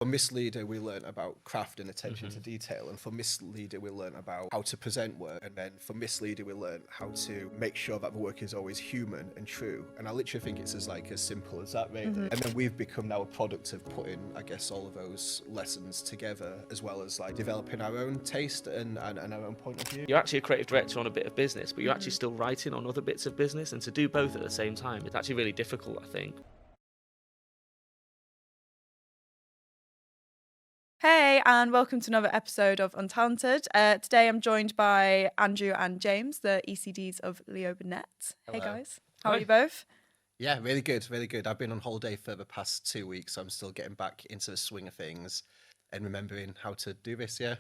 For Miss Leader, we learn about craft and attention to detail. And for Miss Leader, we learn about how to present work. And then for Miss Leader, we learn how to make sure that the work is always human and true. And I literally think it's as simple as that, really. And then we've become now a product of putting, I guess, all of those lessons together, as well as like developing our own taste and our own point of view. You're actually a creative director on a bit of business, but you're actually still writing on other bits of business. And to do both at the same time, it's actually really difficult, I think. Hey, and welcome to another episode of Untalented. Today I'm joined by Andrew and James, the ECDs of Burnett. Hey guys, how are you both? Yeah, really good, really good. I've been on holiday for the past 2 weeks, so I'm still getting back into the swing of things and remembering how to do this, yeah.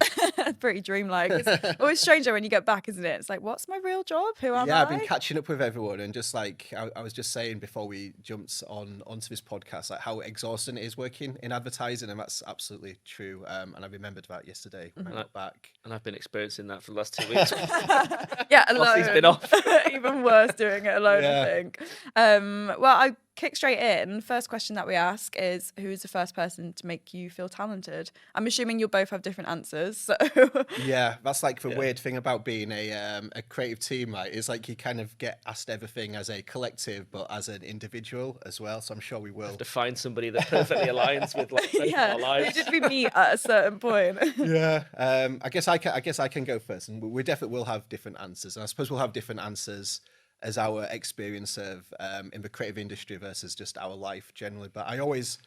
Pretty dreamlike. It's always stranger when you get back, isn't it? It's like, what's my real job? Who am I? Yeah, I've been catching up with everyone, and just like I was just saying before we jumped onto this podcast, like how exhausting it is working in advertising, and that's absolutely true. And I remembered that yesterday when I got back. And I've been experiencing that for the last 2 weeks. Yeah, alone. He's been off. Even worse doing it alone, I think. Well, I kick straight in. First question that we ask is, who is the first person to make you feel talented? I'm assuming you'll both have different answers. So Yeah, that's like the weird thing about being a creative team, right? It's like you kind of get asked everything as a collective, but as an individual as well. So I'm sure we will. To find somebody that perfectly aligns with like both of our lives. Who did we meet at a certain point? Yeah, I guess I can go first, and we definitely will have different answers. And I suppose we'll have different answers as our experience of in the creative industry versus just our life generally. But I always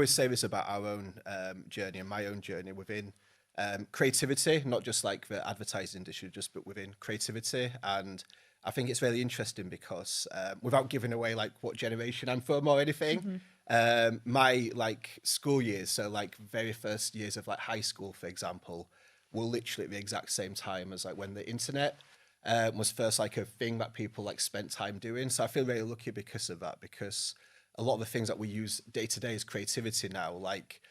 say this about our own journey and my own journey within creativity, not just like the advertising industry, but within creativity. And I think it's really interesting because without giving away like what generation I'm from or anything, my like school years, so like very first years of like high school, for example, were literally at the exact same time as like when the internet was first like a thing that people like spent time doing. So I feel really lucky because of that, because a lot of the things that we use day to day as creativity now, like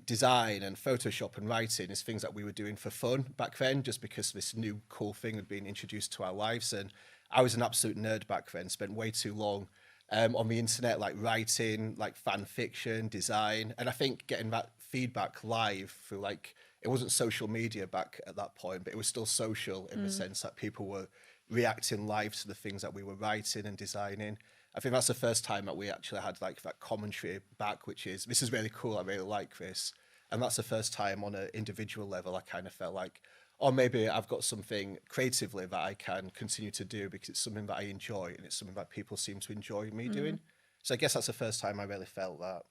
design and Photoshop and writing, is things that we were doing for fun back then, just because this new cool thing had been introduced to our lives. And I was an absolute nerd back then, spent way too long on the internet, like writing, like fan fiction, design. And I think getting that feedback live through like, it wasn't social media back at that point, but it was still social in the sense that people were reacting live to the things that we were writing and designing. I think that's the first time that we actually had like that commentary back, which is, this is really cool, I really like this. And that's the first time on an individual level I kind of felt like, oh, maybe I've got something creatively that I can continue to do because it's something that I enjoy and it's something that people seem to enjoy me doing. So I guess that's the first time I really felt that.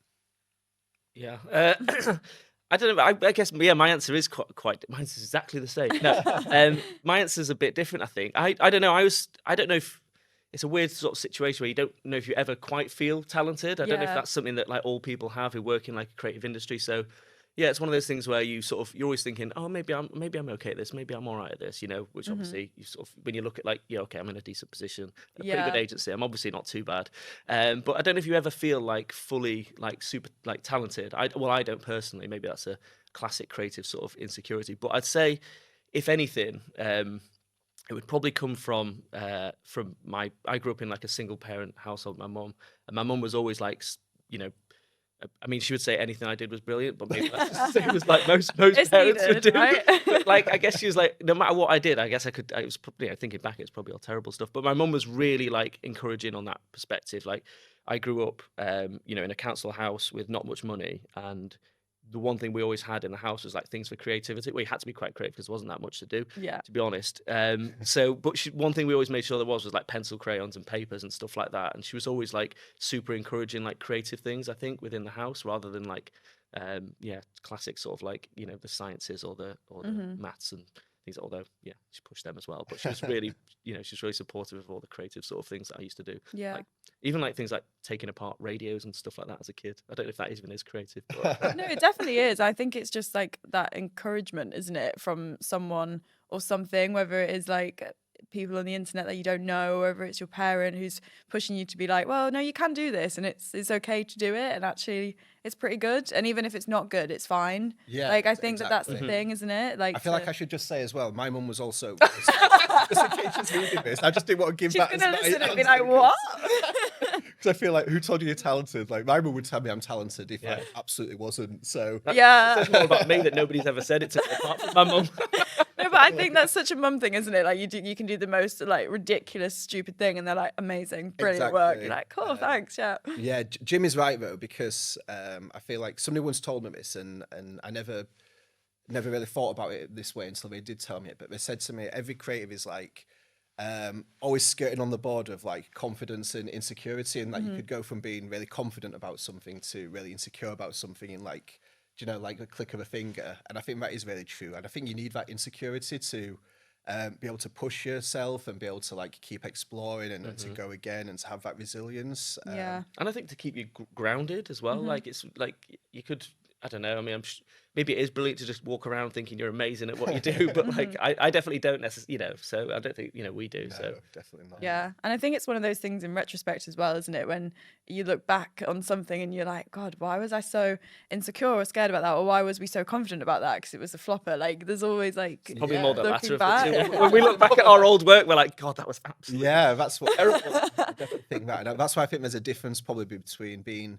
Yeah. I don't know. I guess, yeah, my answer is quite mine's exactly the same. No, my answer is a bit different, I think. I don't know. I don't know if it's a weird sort of situation where you don't know if you ever quite feel talented. I don't know if that's something that like all people have who work in like a creative industry. So yeah, it's one of those things where you're always thinking, oh, maybe I'm okay at this, maybe I'm all right at this, you know, which obviously you sort of, when you look at like, yeah, okay, I'm in a decent position, a pretty good agency, I'm obviously not too bad. But I don't know if you ever feel like fully like super like talented. I don't personally, maybe that's a classic creative sort of insecurity, but I'd say if anything, it would probably come from I grew up in like a single parent household, my mum, and my mum was always like, you know, I mean, she would say anything I did was brilliant, but maybe that's just the same as like most parents would do. Right? But like, I guess she was like, no matter what I did, I guess I could. I was probably, thinking back, it's probably all terrible stuff. But my mum was really like encouraging on that perspective. Like, I grew up, in a council house with not much money, and the one thing we always had in the house was like things for creativity. Well, you had to be quite creative because there wasn't that much to do, to be honest. But one thing we always made sure there was like pencil, crayons and papers and stuff like that. And she was always like super encouraging like creative things, I think, within the house rather than like, classic sort of like, you know, the sciences or the maths and things, although, yeah, she pushed them as well. But she was really, she's really supportive of all the creative sort of things that I used to do. Yeah. Like, even like things like taking apart radios and stuff like that as a kid. I don't know if that even is creative. But... No, it definitely is. I think it's just like that encouragement, isn't it, from someone or something, whether it is like people on the internet that you don't know, or whether it's your parent who's pushing you to be like, well, no, you can do this and it's okay to do it, and actually it's pretty good, and even if it's not good, it's fine. Yeah, like I think that's the thing, isn't it? Like, I feel like I should just say as well, my mum was also just in case she's reading this, I just didn't want to give she's that gonna listen and be like, what? I feel like, who told you you're talented? Like, my mum would tell me I'm talented if I absolutely wasn't. So That says more about me that nobody's ever said it to me apart from my mum. No, but I think that's such a mum thing, isn't it? Like you can do the most like ridiculous, stupid thing, and they're like, amazing, brilliant work. You're like, cool, thanks, yeah. Yeah, Jim is right though, because I feel like somebody once told me this, and I never really thought about it this way until they did tell me it. But they said to me, every creative is like always skirting on the border of like confidence and insecurity, and that you could go from being really confident about something to really insecure about something in like, like a click of a finger. And I think that is really true. And I think you need that insecurity to be able to push yourself and be able to like keep exploring and to go again and to have that resilience. Yeah. And I think to keep you grounded as well. Like it's like you could, I don't know. I mean, maybe it is brilliant to just walk around thinking you're amazing at what you do, but like I definitely don't necessarily, so I don't think, we do. No, so definitely not. Yeah. And I think it's one of those things in retrospect as well, isn't it? When you look back on something and you're like, God, why was I so insecure or scared about that? Or why was we so confident about that? Because it was a flopper. Like there's always like probably more the latter of back. the two. When we look back at our old work, we're like, God, that was absolutely That's what I definitely think that. And that's why I think there's a difference probably between being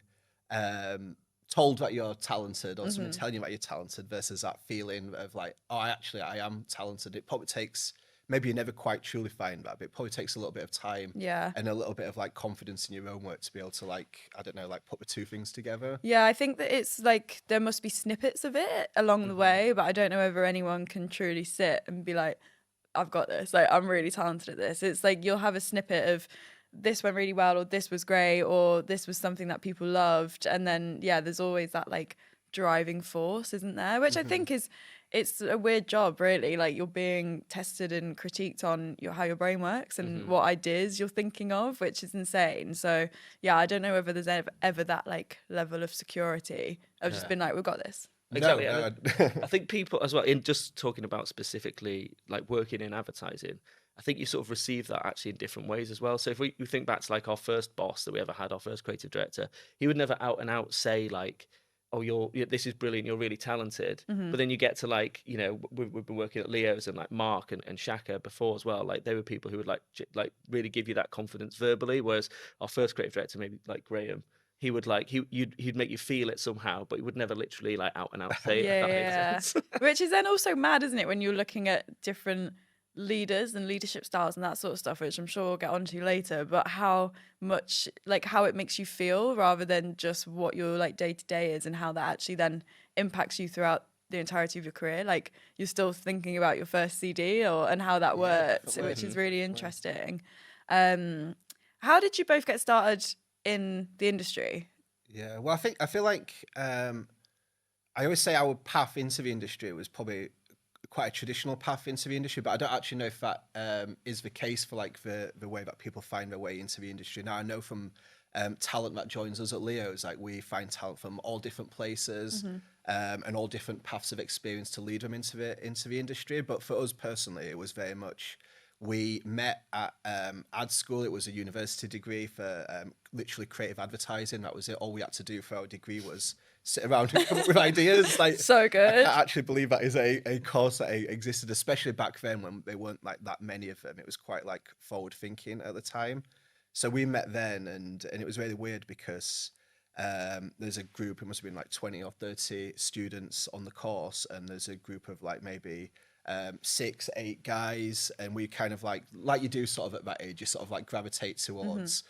told that you're talented or someone telling you that you're talented versus that feeling of like, oh, I am talented. It probably takes, maybe you never quite truly find that, but it probably takes a little bit of time and a little bit of like confidence in your own work to be able to like, I don't know, like put the two things together. Yeah, I think that it's like there must be snippets of it along the way, but I don't know whether anyone can truly sit and be like, I've got this, like I'm really talented at this. It's like you'll have a snippet of this went really well, or this was great, or this was something that people loved, and then there's always that like driving force, isn't there? Which I think it's a weird job, really. Like you're being tested and critiqued on how your brain works and what ideas you're thinking of, which is insane. So I don't know whether there's ever that like level of security of just being like, we've got this. Exactly. No. I think people as well, in just talking about specifically like working in advertising, I think you sort of receive that actually in different ways as well. So if we think back to like our first boss that we ever had, our first creative director, he would never out and out say like, oh, this is brilliant, you're really talented. But then you get to like, we've been working at Leo's and like Mark and Shaka before as well. Like they were people who would like really give you that confidence verbally. Whereas our first creative director, maybe like Graham, he would like he'd make you feel it somehow, but he would never literally like out and out say it. If that makes sense. Which is then also mad, isn't it, when you're looking at different leaders and leadership styles and that sort of stuff, which I'm sure we'll get onto later, but how much like how it makes you feel rather than just what your like day to day is, and how that actually then impacts you throughout the entirety of your career. Like you're still thinking about your first CD and how that worked, which is really interesting. How did you both get started in the industry? Yeah, well, I feel like I always say our path into the industry was probably quite a traditional path into the industry, but I don't actually know if that is the case for like the way that people find their way into the industry. Now I know from talent that joins us at Leo's, like we find talent from all different places and all different paths of experience to lead them into the industry. But for us personally, it was very much, we met at ad school. It was a university degree for literally creative advertising. That was it. All we had to do for our degree was sit around and come up with ideas. Like, so good. I actually believe that is a course that existed, especially back then when there weren't like that many of them. It was quite like forward thinking at the time. So we met then, and it was really weird because there's a group, it must have been like 20 or 30 students on the course, and there's a group of like maybe 6, 8 guys, and we kind of like you do sort of at that age, you sort of like gravitate towards,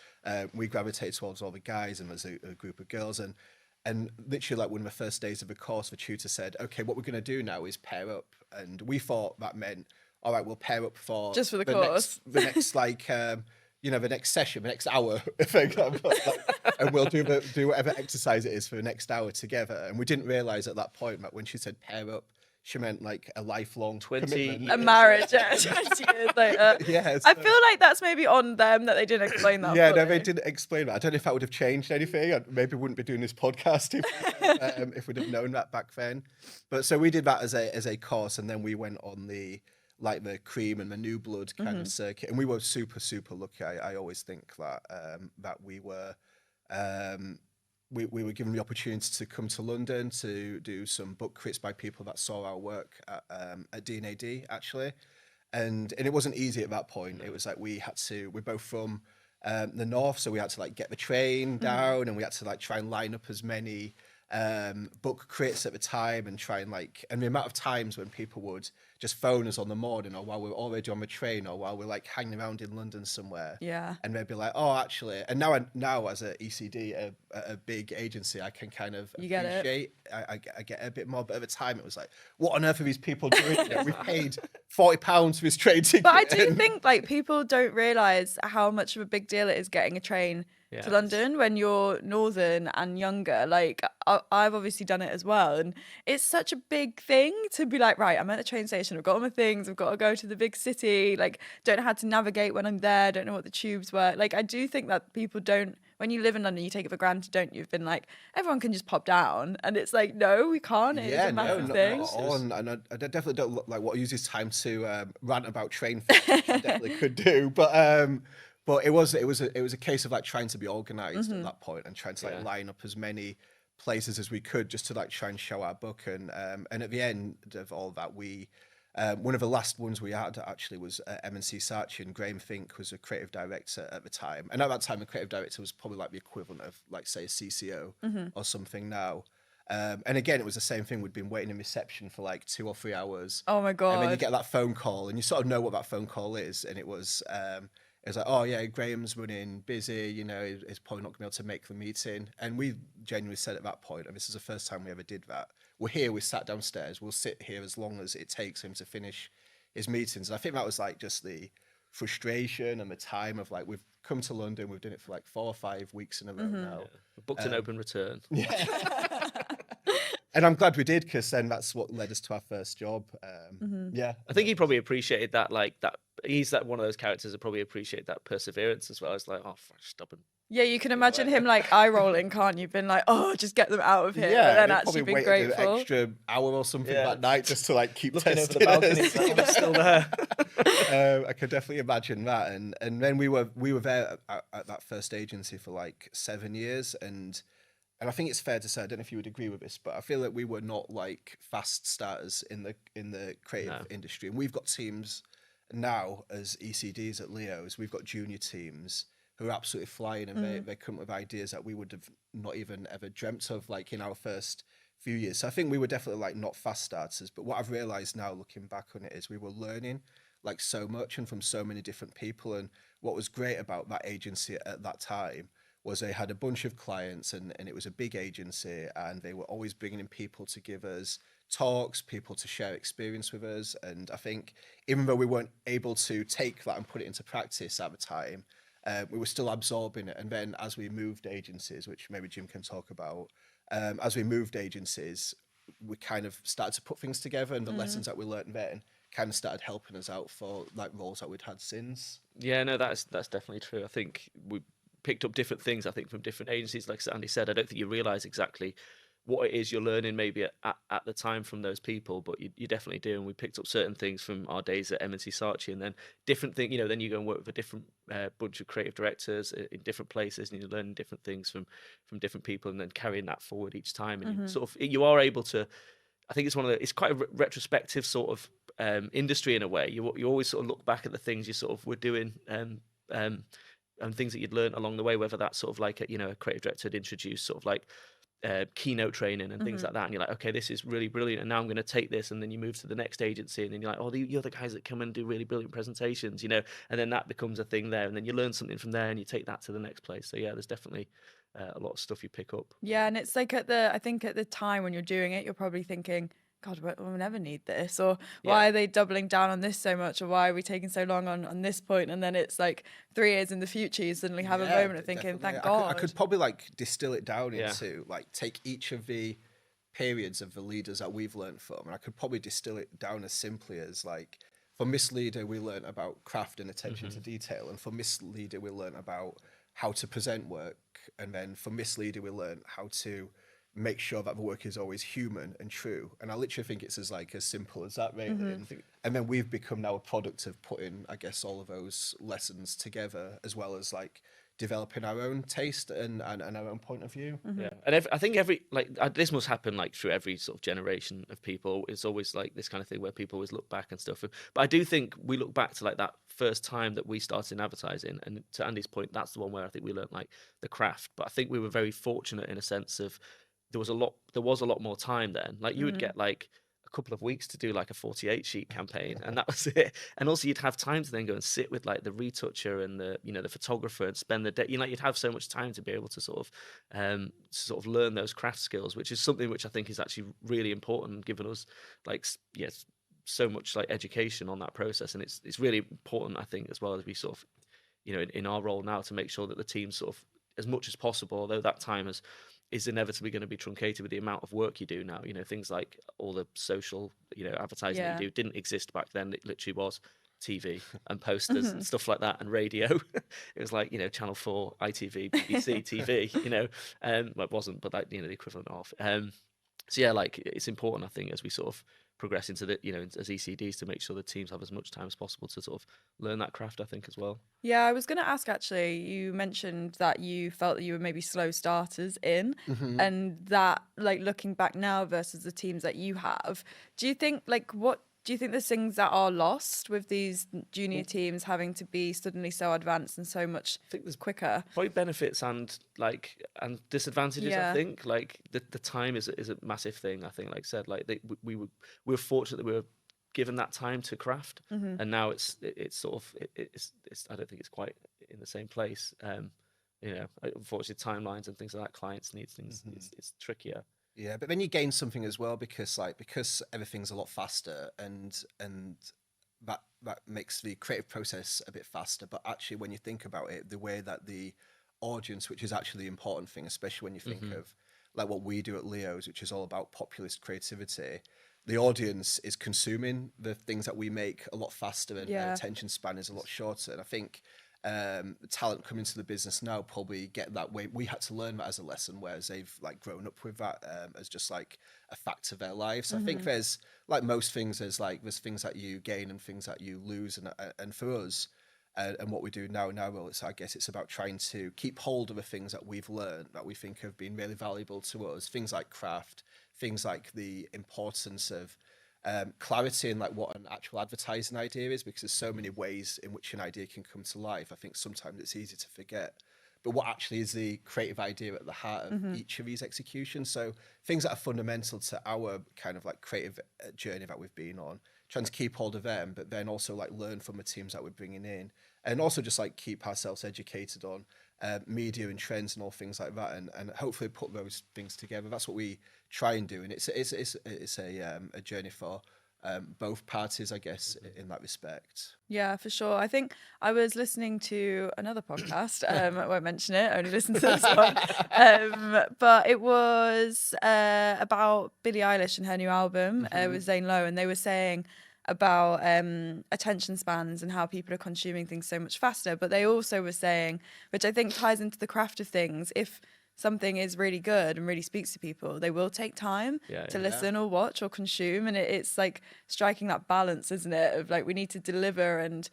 we gravitate towards all the guys, and there's a group of girls, and literally like one of the first days of the course, the tutor said, okay, what we're going to do now is pair up. And we thought that meant, all right, we'll pair up for just for the course, the next like, the next session, the next hour, for example, and we'll do whatever exercise it is for the next hour together. And we didn't realize at that point that when she said pair up, she meant like a lifelong 20 commitment. A marriage, 20 years later. Yes. I feel like that's maybe on them that they didn't explain that. Yeah, no, they didn't explain that. I don't know if that would have changed anything. I maybe wouldn't be doing this podcast if we'd have known that back then. But so we did that as a course, and then we went on the cream and the new blood kind of circuit, and we were super, super lucky. I always think that that we were. We were given the opportunity to come to London to do some book crits by people that saw our work at D&AD actually, and it wasn't easy at that point. It was like we're both from the north, so we had to like get the train down, and we had to like try and line up as many book crits at the time, and try and and the amount of times when people would just phone us on the morning, or while we're already on the train, or while we're like hanging around in London somewhere, and they'd be like, oh, actually, and now as a ECD, a big agency, I can kind of appreciate, I get a bit more, but at the time it was like, what on earth are these people doing? We paid £40 for this train ticket. But I do think like people don't realise how much of a big deal it is getting a train to London when you're northern and younger. Like I've obviously done it as well, and it's such a big thing to be like, right, I'm at the train station, I've got all my things, I've got to go to the big city, like don't know how to navigate when I'm there, don't know what the tubes were. Like I do think that people don't, when you live in London, you take it for granted, don't you? You've been like, everyone can just pop down, and it's like, no, we can't. It's a massive thing. Not at all. And I definitely don't look like what I use this time to rant about train things, which I definitely could do, but it was a case of like trying to be organised at that point, and trying to like line up as many places as we could, just to like try and show our book. And at the end of all that, we one of the last ones we had actually was M&C Saatchi, and Graham Fink was a creative director at the time. And at that time, a creative director was probably like the equivalent of like say a CCO or something now. And again, it was the same thing. We'd been waiting in reception for like 2 or 3 hours. Oh my God. And then you get that phone call, and you sort of know what that phone call is. And it was like, oh yeah, Graham's running busy, you know, he's probably not going to be able to make the meeting. And we genuinely said at that point, and this is the first time we ever did that, we're here, we sat downstairs, we'll sit here as long as it takes him to finish his meetings. And I think that was like just the frustration and the time of like, we've come to London, we've done it for like 4 or 5 weeks in a row now. We booked an open return. And I'm glad we did, because then that's what led us to our first job. Yeah, I think he probably appreciated that. Like that, he's that one of those characters that probably appreciate that perseverance as well. It's like, oh, stubborn. Yeah, you can imagine him like eye rolling, can't you? Been like, oh, just get them out of here. Yeah, and then actually been grateful. An extra hour or something that night just to like keep looking testing over the balcony. It's still there. I could definitely imagine that. And then we were there at that first agency for like 7 years, and I think it's fair to say, I don't know if you would agree with this, but I feel that we were not like fast starters in the creative industry. And we've got teams now as ECDs at Leo's. We've got junior teams who are absolutely flying, and they come up with ideas that we would have not even ever dreamt of, like in our first few years. So I think we were definitely like not fast starters. But what I've realised now, looking back on it, is we were learning like so much and from so many different people. And what was great about that agency at that time was they had a bunch of clients, and it was a big agency, and they were always bringing in people to give us talks, people to share experience with us. And I think even though we weren't able to take that and put it into practice at the time, we were still absorbing it. And then as we moved agencies, which maybe Jim can talk about, as we moved agencies, we kind of started to put things together, and the lessons that we learned then kind of started helping us out for like roles that we'd had since. Yeah, no, that's definitely true. I think we picked up different things, I think, from different agencies. Like Andy said, I don't think you realise exactly what it is you're learning maybe at the time from those people, but you definitely do. And we picked up certain things from our days at M&C Saatchi, and then different things, you know, then you go and work with a different bunch of creative directors in different places, and you're learning different things from different people, and then carrying that forward each time. And you sort of, you are able to, I think it's quite a retrospective sort of industry in a way. You always sort of look back at the things you sort of were doing, and things that you'd learned along the way, whether that's sort of like a creative director had introduced sort of like keynote training and things like that, and you're like, okay, this is really brilliant, and now I'm going to take this, and then you move to the next agency, and then you're like, oh, you're the guys that come and do really brilliant presentations, you know, and then that becomes a thing there, and then you learn something from there, and you take that to the next place. So yeah, there's definitely a lot of stuff you pick up. Yeah, and it's like I think at the time when you're doing it, you're probably thinking, God, we'll never need this, or why are they doubling down on this so much, or why are we taking so long on this point? And then it's like 3 years in the future, you suddenly have a moment of thinking, thank God. I could probably like distill it down into like take each of the periods of the leaders that we've learned from, and I could probably distill it down as simply as like, for Miss Leader, we learned about craft and attention to detail, and for Miss Leader, we learned about how to present work, and then for Miss Leader, we learned how to make sure that the work is always human and true. And I literally think it's as simple as that, really. And then we've become now a product of putting, I guess, all of those lessons together, as well as like developing our own taste and our own point of view. Yeah, and I think this must happen like through every sort of generation of people. It's always like this kind of thing where people always look back and stuff. But I do think we look back to like that first time that we started in advertising, and to Andy's point, that's the one where I think we learned like the craft. But I think we were very fortunate in a sense of there was a lot more time then. Like you would get like a couple of weeks to do like a 48 sheet campaign, and that was it. And also you'd have time to then go and sit with like the retoucher and the the photographer and spend the day. You'd have so much time to be able to sort of learn those craft skills, which is something which I think is actually really important, given us like so much like education on that process. And it's really important, I think, as well as we sort of in our role now, to make sure that the team sort of, as much as possible, although that time is inevitably going to be truncated with the amount of work you do now. Things like all the social, advertising that you do didn't exist back then. It literally was TV and posters and stuff like that, and radio. It was like, Channel 4, ITV, BBC, TV, well, it wasn't, but like, the equivalent of. So yeah, like it's important, I think, as we sort of progress into the, as ECDs, to make sure the teams have as much time as possible to sort of learn that craft, I think, as well. Yeah, I was going to ask, actually, you mentioned that you felt that you were maybe slow starters in, and that, like, looking back now versus the teams that you have, do you think, like, what do you think there's things that are lost with these junior teams having to be suddenly so advanced and so much quicker? Probably benefits and disadvantages. Yeah. I think like the time is a massive thing. I think, like I said, like we were fortunate that we were given that time to craft, and now it's sort of it's I don't think it's quite in the same place. Unfortunately, timelines and things like that, clients need things. It's trickier. Yeah, but then you gain something as well, because everything's a lot faster, and that makes the creative process a bit faster. But actually, when you think about it, the way that the audience, which is actually the important thing, especially when you think of like what we do at Leo's, which is all about populist creativity, the audience is consuming the things that we make a lot faster, and their attention span is a lot shorter. And I think talent coming into the business now probably get that way. We had to learn that as a lesson, whereas they've like grown up with that as just like a fact of their lives. I think there's, like most things, there's things that you gain and things that you lose, and for us and what we do now in our role, I guess it's about trying to keep hold of the things that we've learned that we think have been really valuable to us, things like craft, things like the importance of clarity and like what an actual advertising idea is, because there's so many ways in which an idea can come to life. I think sometimes it's easy to forget, but what actually is the creative idea at the heart of each of these executions. So things that are fundamental to our kind of like creative journey that we've been on, trying to keep hold of them, but then also like learn from the teams that we're bringing in, and also just like keep ourselves educated on media and trends and all things like that, and hopefully put those things together. That's what we try and do, and it's a journey for both parties, I guess, in that respect. Yeah, for sure. I think I was listening to another podcast. I won't mention it. I only listen to this one. But it was about Billie Eilish and her new album with Zane Lowe, and they were saying about attention spans and how people are consuming things so much faster. But they also were saying, which I think ties into the craft of things, if something is really good and really speaks to people, they will take time to listen or watch or consume. And it's like striking that balance, isn't it, of like, we need to deliver and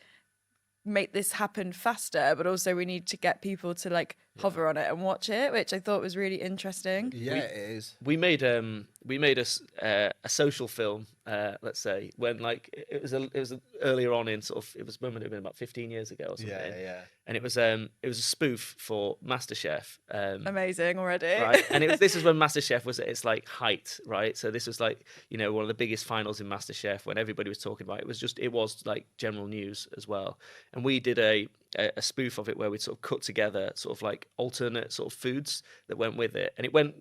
make this happen faster, but also we need to get people to like hover on it and watch it, which I thought was really interesting. It is. We made a social film, let's say, when like it was earlier on in sort of, it was when it had been about 15 years ago or something. And it was a spoof for MasterChef. Amazing already. Right, and this is when MasterChef was at its like height, right? So this was like, one of the biggest finals in MasterChef, when everybody was talking about it. It was like general news as well. And we did a spoof of it where we sort of cut together sort of like alternate sort of foods that went with it, and it went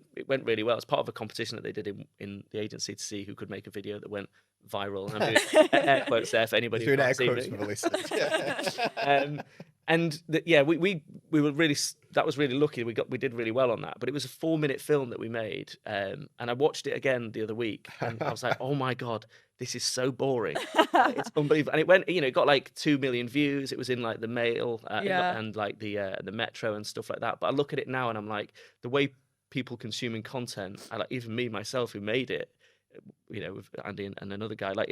really well. It's part of a competition that they did in the agency to see who could make a video that went viral. And I'm doing air quotes there for anybody who can't see me. For the listeners. We were really, that was really lucky. We did really well on that, but it was a 4-minute film that we made, and I watched it again the other week, and I was like, oh my god, this is so boring. It's unbelievable. And it went, it got like 2 million views. It was in like the Mail and like the Metro and stuff like that. But I look at it now and I'm like, the way people consuming content, I like even me myself who made it, with Andy and another guy. Like,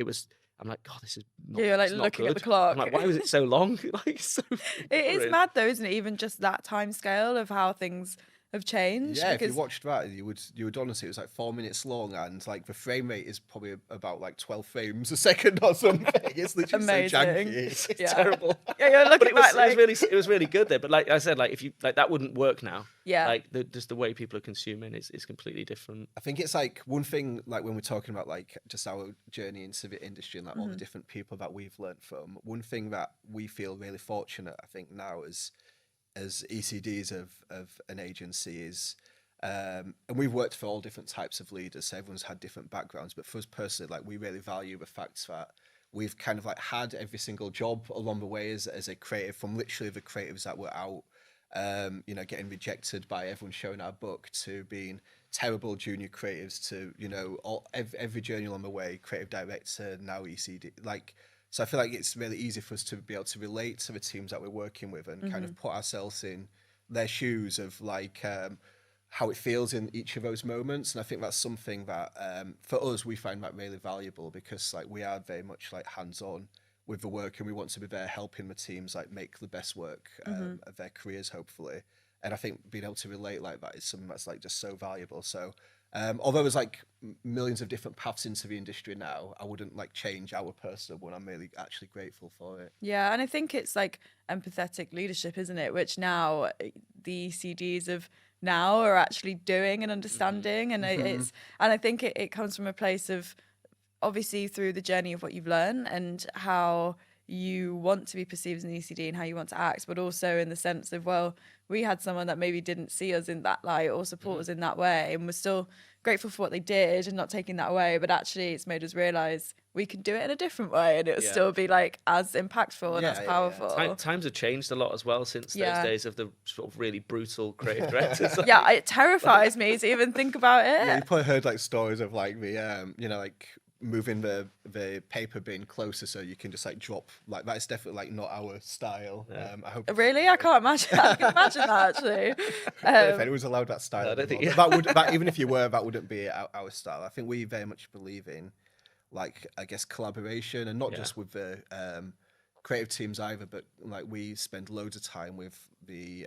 I'm like, God, this is not, Yeah, you're like it's not looking at the good. clock. I'm like, why was it so long? Like, so It is boring. mad though, isn't it? Even just that time scale of how things have changed. Yeah, if you because watched that, you would honestly, it was like 4 minutes long, and like the frame rate is probably about like 12 frames a second or something. It's literally so Amazing. janky. It's Yeah. terrible. Yeah, you're But looking back like it was really good there. But like I said, like if you like that wouldn't work now. Yeah. Like just the way people are consuming is completely different. I think it's like one thing, like when we're talking about like just our journey into the industry and like all the different people that we've learned from, one thing that we feel really fortunate, I think now as ECDs of an agency is, and we've worked for all different types of leaders, so everyone's had different backgrounds, but for us personally, like we really value the fact that we've kind of like had every single job along the way as a creative, from literally the creatives that were out, getting rejected by everyone showing our book, to being terrible junior creatives, to every journey along the way, creative director, now ECD. Like, so I feel like it's really easy for us to be able to relate to the teams that we're working with and kind of put ourselves in their shoes of like how it feels in each of those moments. And I think that's something that for us, we find that really valuable, because like we are very much like hands-on with the work, and we want to be there helping the teams like make the best work of their careers, hopefully. And I think being able to relate like that is something that's like just so valuable. So although there's like millions of different paths into the industry now, I wouldn't like change our personal one. I'm really actually grateful for it. Yeah, and I think it's like empathetic leadership, isn't it? Which now the CDs of now are actually doing and understanding, and and I think it comes from a place of obviously through the journey of what you've learned and how you want to be perceived as an ECD and how you want to act, but also in the sense of, well, we had someone that maybe didn't see us in that light or support us in that way, and we're still grateful for what they did and not taking that away, but actually it's made us realize we can do it in a different way and it'll still be like as impactful and as powerful. Times have changed a lot as well since those days of the sort of really brutal creative directors. Yeah, it terrifies me to even think about it. Yeah, you probably heard like stories of like the like moving the paper bin closer so you can just like drop, like that's definitely like not our style. I hope Really, I can't imagine. I can imagine that actually. if anyone's allowed that style, I don't think that even if you were, that wouldn't be our style. I think we very much believe in like, I guess, collaboration, and not just with the creative teams either, but like we spend loads of time with the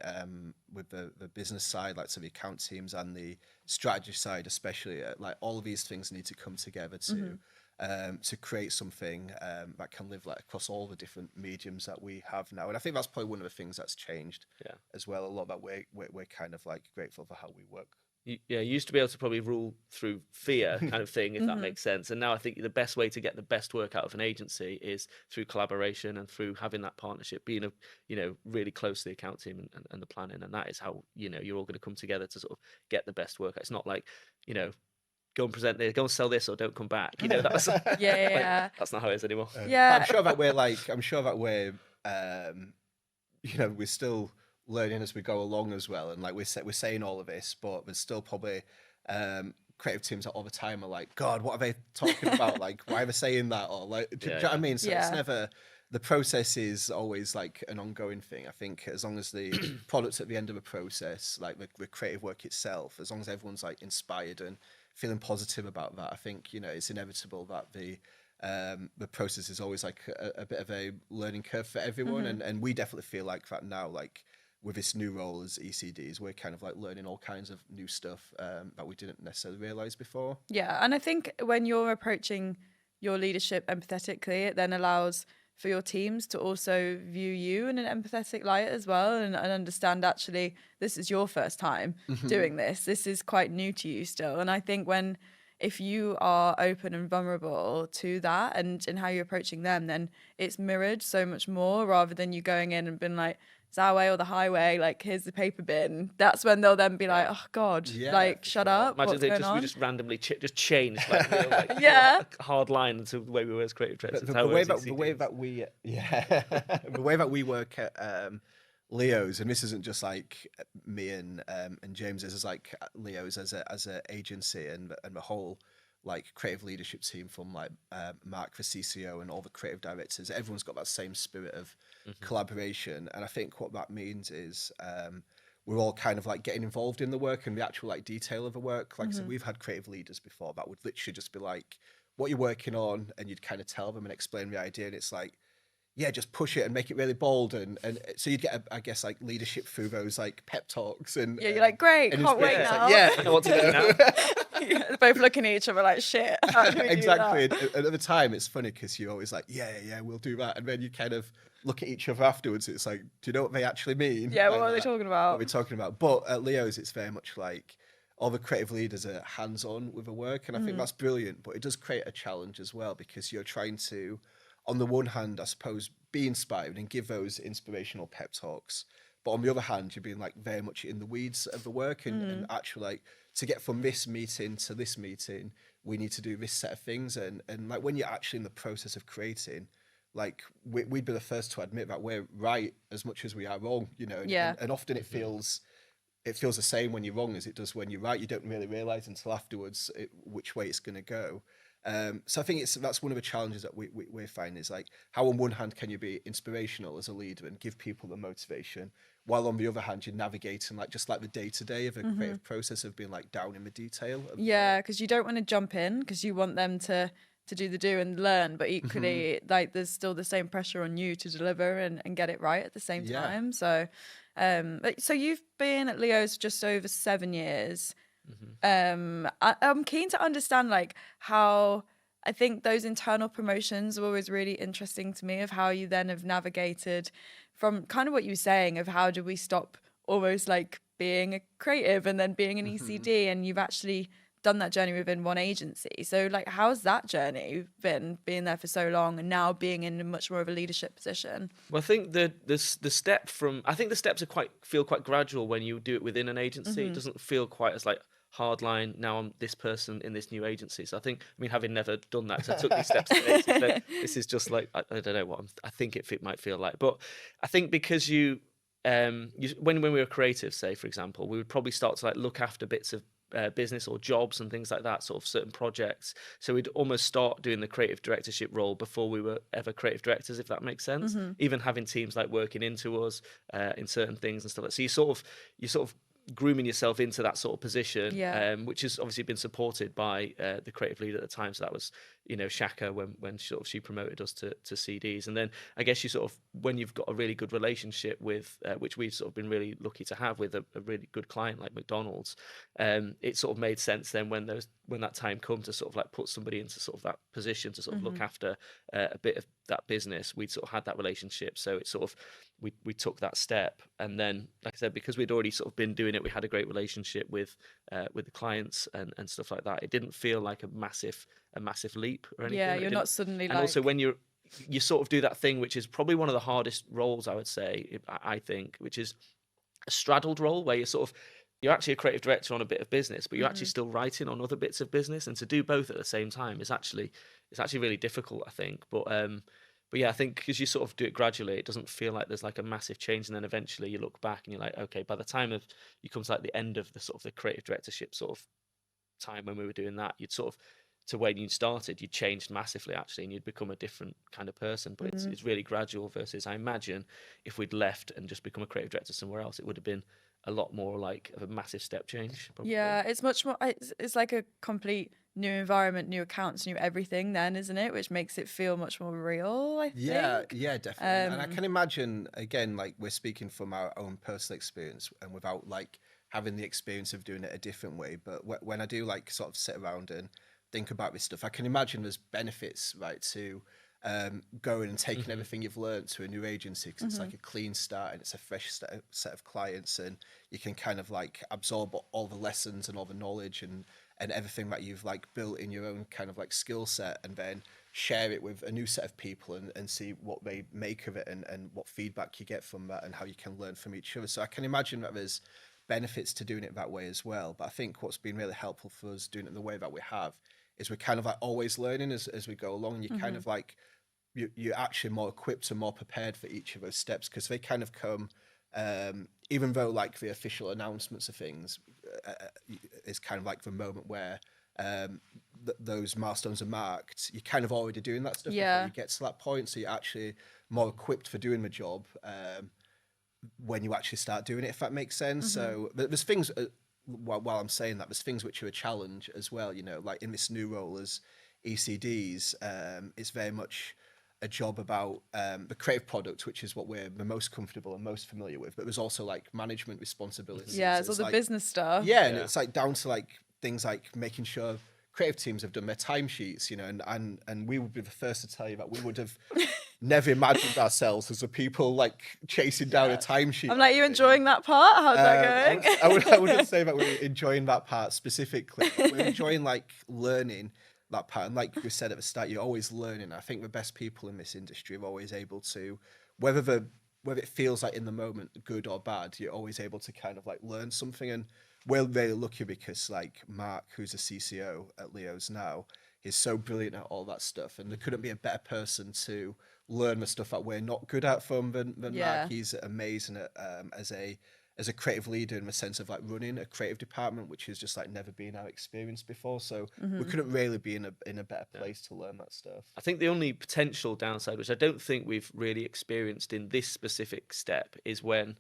business side, like so the account teams and the strategy side especially. Like all of these things need to come together to create something that can live like across all the different mediums that we have now. And I think that's probably one of the things that's changed as well a lot, that we're kind of like grateful for how we work. You used to be able to probably rule through fear kind of thing, if that makes sense. And now I think the best way to get the best work out of an agency is through collaboration and through having that partnership, being really close to the account team and the planning. And that is how, you're all going to come together to sort of get the best work. It's not like, go and present this, go and sell this, or don't come back. That's that's not how it is anymore. Yeah. I'm sure that we're we're still learning as we go along as well, and like we're saying all of this, but there's still probably creative teams that all the time are like, God, what are they talking about? Like, why are they saying that? Or like, do you know what I mean? So it's never, the process is always like an ongoing thing. I think as long as the product's at the end of the process, like the creative work itself, as long as everyone's like inspired and feeling positive about that, I think it's inevitable that the process is always like a bit of a learning curve for everyone, and we definitely feel like that now, like with this new role as ECDs, we're kind of like learning all kinds of new stuff that we didn't necessarily realize before. Yeah, and I think when you're approaching your leadership empathetically, it then allows for your teams to also view you in an empathetic light as well, and understand actually this is your first time doing this. This is quite new to you still. And I think if you are open and vulnerable to that and how you're approaching them, then it's mirrored so much more, rather than you going in and being like, it's our way or the highway, like here's the paper bin. That's when they'll then be like, oh God, like shut up. Imagine we just randomly just changed like, a hard line to the way we were as creative directors. The way that we work at Leo's, and this isn't just like me and James, this is like Leo's as a agency and the whole like creative leadership team, from like Mark, the CCO, and all the creative directors. Everyone's got that same spirit of collaboration, and I think what that means is we're all kind of like getting involved in the work and the actual like detail of the work. Like I said, we've had creative leaders before that would literally just be like, what you're working on, and you'd kind of tell them and explain the idea, and it's like, yeah, just push it and make it really bold, and so you'd get, I guess, like leadership through those like pep talks, and Yeah, you're like, great, and can't wait it's now. like, yeah, I know what to do now. They're both looking at each other like, shit, how do we do exactly. that? And at the time, it's funny because you're always like, yeah, we'll do that, and then you kind of look at each other afterwards. It's like, do you know what they actually mean? Yeah, Like what are they that? talking What about? are we talking about? But at Leo's, it's very much like all the creative leaders are hands-on with the work, and I think that's brilliant. But it does create a challenge as well, because you're trying to, on the one hand, I suppose, be inspired and give those inspirational pep talks, but on the other hand, you're being like very much in the weeds of the work, and actually like, to get from this meeting to this meeting, we need to do this set of things, and like when you're actually in the process of creating, like we'd be the first to admit that we're right as much as we are wrong, you know. And often it feels the same when you're wrong as it does when you're right. You don't really realize until afterwards which way it's going to go. So I think that's one of the challenges that we're finding, is like, how on one hand can you be inspirational as a leader and give people the motivation, while on the other hand you're navigating like just like the day-to-day of a creative process of being like down in the detail of Yeah, because you don't want to jump in because you want them to do the do and learn, but equally like there's still the same pressure on you to deliver and get it right at the same time. So so you've been at Leo's just over 7 years. I'm keen to understand like how, I think those internal promotions are always really interesting to me, of how you then have navigated from kind of what you were saying of how do we stop almost like being a creative and then being an ECD, and you've actually done that journey within one agency. So like, how's that journey been, being there for so long and now being in a much more of a leadership position? Well, I think the step from, I think the steps are feel quite gradual when you do it within an agency. It doesn't feel quite as like hard line, now I'm this person in this new agency. So I think, I mean, having never done that, because I took these steps today, so this is just like, I don't know what I think it might feel like. But I think because when we were creative, say for example, we would probably start to like look after bits of business or jobs and things like that, sort of certain projects. So we'd almost start doing the creative directorship role before we were ever creative directors, if that makes sense. Even having teams like working into us in certain things and stuff like that. So you sort of grooming yourself into that sort of position, which has obviously been supported by the creative lead at the time. So that was, Shaka, when sort of she promoted us to CDs. And then I guess you sort of, when you've got a really good relationship with, which we've sort of been really lucky to have with a really good client like McDonald's, it sort of made sense then when that time come to sort of like put somebody into sort of that position to sort of look after a bit of that business. We'd sort of had that relationship, so it sort of, we took that step. And then, like I said, because we'd already sort of been doing it, we had a great relationship with the clients and stuff like that. It didn't feel like a massive leap or anything. Yeah, you're not suddenly and also when you sort of do that thing, which is probably one of the hardest roles, I would say, I think, which is a straddled role, where you're actually a creative director on a bit of business, but you're actually still writing on other bits of business, and to do both at the same time is actually really difficult, I think. But yeah, I think because you sort of do it gradually, it doesn't feel like there's like a massive change, and then eventually you look back and you're like, okay, by the time you come to like the end of the sort of the creative directorship sort of time when we were doing that, you'd sort of, to when you started, you'd changed massively actually, and you'd become a different kind of person. But it's really gradual, versus I imagine if we'd left and just become a creative director somewhere else, it would have been a lot more like of a massive step change, probably. Yeah, it's much more, it's like a complete new environment, new accounts, new everything then, isn't it? Which makes it feel much more real, I think. Yeah, definitely. And I can imagine, again, like we're speaking from our own personal experience and without like having the experience of doing it a different way. But when I do like sort of sit around and think about this stuff, I can imagine there's benefits, right, to going and taking everything you've learned to a new agency, because it's like a clean start and it's a fresh set of clients, and you can kind of like absorb all the lessons and all the knowledge and everything that you've like built in your own kind of like skill set, and then share it with a new set of people and see what they make of it and what feedback you get from that and how you can learn from each other. So I can imagine that there's benefits to doing it that way as well. But I think what's been really helpful for us doing it the way that we have is we're kind of like always learning as we go along. You kind of like, you're actually more equipped and more prepared for each of those steps, because they kind of come, even though like the official announcements of things is kind of like the moment where those milestones are marked, you're kind of already doing that stuff before you get to that point. So you're actually more equipped for doing the job when you actually start doing it, if that makes sense. So there's things, while I'm saying that, there's things which are a challenge as well, you know, like in this new role as ECDs, it's very much a job about the creative product, which is what we're the most comfortable and most familiar with, but there's also like management responsibilities. Yeah, it's all the like, business stuff. yeah, and it's like down to like things like making sure creative teams have done their timesheets, you know, and we would be the first to tell you that we would have never imagined ourselves as the people like chasing down a timesheet. I'm like, you enjoying that part? How's that going? I wouldn't say that we're enjoying that part specifically. We're enjoying like learning that part, and like we said at the start, you're always learning. I think the best people in this industry are always able to, whether it feels like in the moment good or bad, you're always able to kind of like learn something. And we're really lucky because like Mark, who's a CCO at Leo's now, is so brilliant at all that stuff, and there couldn't be a better person to learn the stuff that we're not good at from than Mark. He's amazing at as a creative leader in the sense of like running a creative department, which has just like never been our experience before. So we couldn't really be in a better place to learn that stuff. I think the only potential downside, which I don't think we've really experienced in this specific step, is when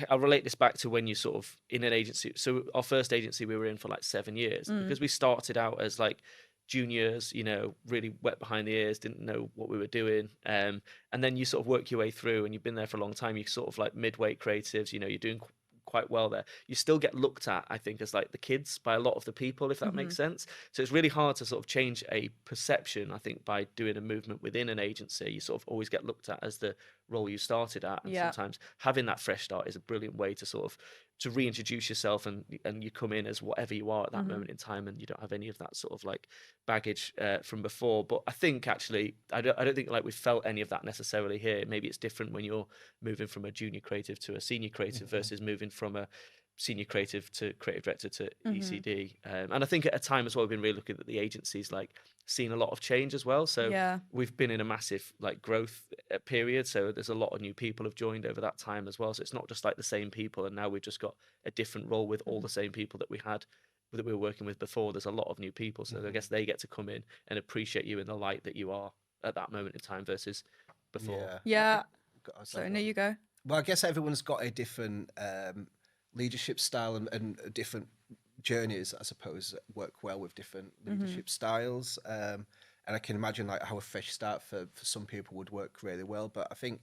I'll relate this back to when you sort of in an agency. So our first agency we were in for like 7 years because we started out as like juniors, you know, really wet behind the ears, didn't know what we were doing. And then you sort of work your way through and you've been there for a long time. You're sort of like midweight creatives, you know, you're doing quite well there. You still get looked at, I think, as like the kids by a lot of the people, if that makes sense. So it's really hard to sort of change a perception, I think, by doing a movement within an agency. You sort of always get looked at as the role you started at. And sometimes having that fresh start is a brilliant way to sort of to reintroduce yourself, and you come in as whatever you are at that moment in time, and you don't have any of that sort of like baggage from before. But I think actually I don't think like we felt any of that necessarily here. Maybe it's different when you're moving from a junior creative to a senior creative versus moving from a senior creative to creative director to ECD. And I think at a time as well, we've been really looking at the agencies like seen a lot of change as well. So we've been in a massive like growth period. So there's a lot of new people have joined over that time as well. So it's not just like the same people. And now we've just got a different role with all the same people that we were working with before. There's a lot of new people. So I guess they get to come in and appreciate you in the light that you are at that moment in time versus before. Yeah. So no, you go. Well, I guess everyone's got a different leadership style and different journeys, I suppose, work well with different leadership styles. And I can imagine like how a fresh start for some people would work really well. But I think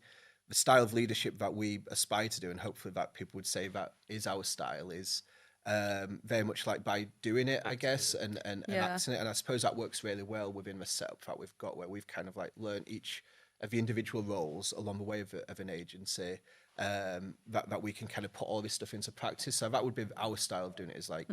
the style of leadership that we aspire to do, and hopefully that people would say that is our style, is very much like by doing it, I guess, and acting it. And I suppose that works really well within the setup that we've got, where we've kind of like learned each of the individual roles along the way of an agency. That we can kind of put all this stuff into practice. So that would be our style of doing it, is like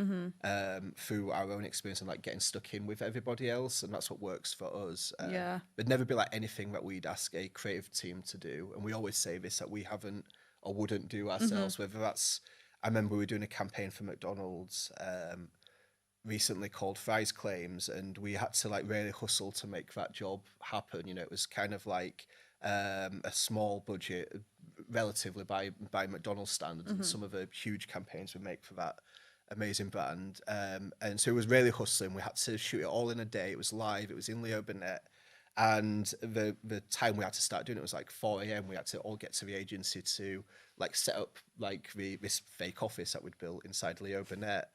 through our own experience and like getting stuck in with everybody else, and that's what works for us. There'd never be like anything that we'd ask a creative team to do, and we always say this, that we haven't or wouldn't do ourselves. Whether that's, I remember we were doing a campaign for McDonald's recently called Fries Claims, and we had to like really hustle to make that job happen. You know, it was kind of like a small budget relatively by McDonald's standards, and some of the huge campaigns we make for that amazing brand. And so it was really hustling. We had to shoot it all in a day. It was live. It was in Leo Burnett. And the time we had to start doing it was like 4 a.m. We had to all get to the agency to like set up like this fake office that we'd built inside Leo Burnett.